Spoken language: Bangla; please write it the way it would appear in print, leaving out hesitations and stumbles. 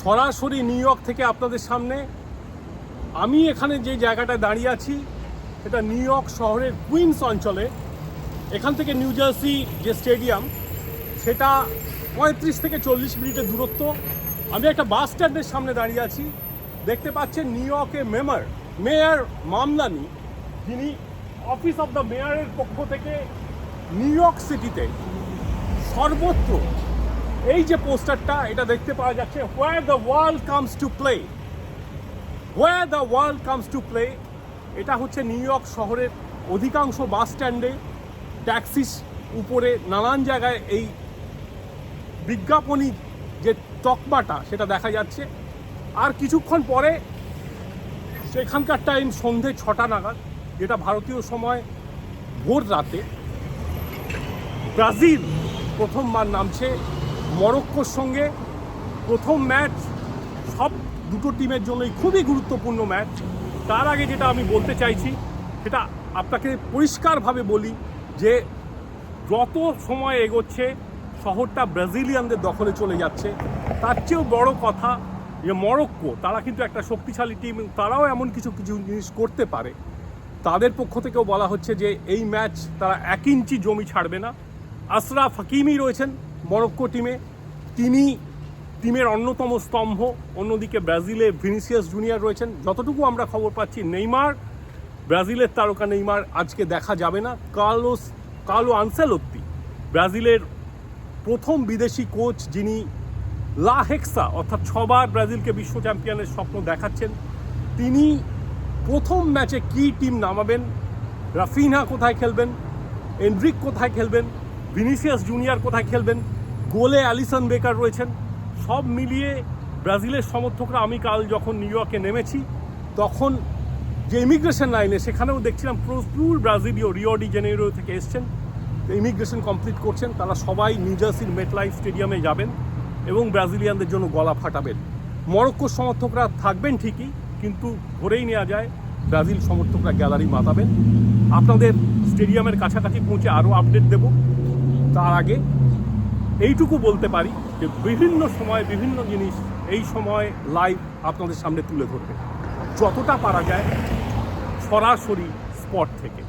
সরাসরি নিউ ইয়র্ক থেকে আপনাদের সামনে। আমি এখানে যে জায়গাটায় দাঁড়িয়ে আছি এটা নিউ ইয়র্ক শহরের কুইন্স অঞ্চলে। এখান থেকে নিউ জার্সি যে স্টেডিয়াম সেটা 35 থেকে 40 মিনিটের দূরত্ব। আমি একটা বাস স্ট্যান্ডের সামনে দাঁড়িয়ে আছি। দেখতে পাচ্ছেন নিউ ইয়র্কের মেয়র মামলানি, যিনি অফিস অফ দ্য মেয়রের পক্ষ থেকে নিউ ইয়র্ক সিটিতে সর্বত্র এই যে পোস্টারটা এটা দেখতে পাওয়া যাচ্ছে, where the world comes to play, where the world comes to play. এটা হচ্ছে নিউ ইয়র্ক শহরের অধিকাংশ বাস স্ট্যান্ডে, ট্যাক্সিস উপরে নানান জায়গায় এই বিজ্ঞাপনী যে তকমাটা সেটা দেখা যাচ্ছে। আর কিছুক্ষণ পরে সেখানকার টাইম সন্ধে 6টা নাগাদ, যেটা ভারতীয় সময় ভোর রাতে, ব্রাজিল প্রথমবার নামছে মরক্কোর সঙ্গে। প্রথম ম্যাচ সব দুটো টিমের জন্যই খুবই গুরুত্বপূর্ণ ম্যাচ। তার আগে যেটা আমি বলতে চাইছি সেটা আপনাকে পরিষ্কারভাবে বলি যে যত সময় এগোচ্ছে শহরটা ব্রাজিলিয়ানদের দখলে চলে যাচ্ছে। তার চেয়েও বড় কথা যে মরক্কো, তারা কিন্তু একটা শক্তিশালী টিম, তারাও এমন কিছু জিনিস করতে পারে। তাদের পক্ষ থেকেও বলা হচ্ছে যে এই ম্যাচ তারা 1 ইঞ্চি জমি ছাড়বে না। আশরাফ হাকিমি রয়েছেন মরক্কো টিমে, তিনি টিমের অন্যতম স্তম্ভ। অন্যদিকে ব্রাজিলে ভিনিসিয়াস জুনিয়র রয়েছেন। যতটুকু আমরা খবর পাচ্ছি ব্রাজিলের তারকা নেইমার আজকে দেখা যাবে না। কার্লো আনসেলোত্তি, ব্রাজিলের প্রথম বিদেশি কোচ, যিনি লা হেক্সা অর্থাৎ 6বার ব্রাজিলকে বিশ্ব চ্যাম্পিয়নের স্বপ্ন দেখাচ্ছেন, তিনি প্রথম ম্যাচে কি টিম নামাবেন, রাফিনহা কোথায় খেলবেন, এনরিক কোথায় খেলবেন, ভিনিসিয়াস জুনিয়র কোথায় খেলবেন, গোলে অ্যালিসন বেকার রয়েছেন, সব মিলিয়ে ব্রাজিলের সমর্থকরা, আমি কাল যখন নিউ ইয়র্কে নেমেছি তখন যে ইমিগ্রেশন লাইনে সেখানেও দেখছিলাম প্রচুর ব্রাজিলীয় রিও ডি জেনেইরো থেকে এসছেন, ইমিগ্রেশন কমপ্লিট করছেন। তারা সবাই নিউ জার্সির মেটলাইফ স্টেডিয়ামে যাবেন এবং ব্রাজিলিয়ানদের জন্য গলা ফাটাবেন। মরক্কোর সমর্থকরা থাকবেন ঠিকই, কিন্তু ধরেই নেওয়া যায় ব্রাজিল সমর্থকরা গ্যালারি মাতাবেন। আপনাদের স্টেডিয়ামের কাছাকাছি পৌঁছে আরও আপডেট দেব। তার আগে এইটুকু বলতে পারি যে বিভিন্ন সময় বিভিন্ন জিনিস এই সময় লাইভ আপনাদের সামনে তুলে ধরবে, যতটা পারা যায় সরাসরি স্পট থেকে।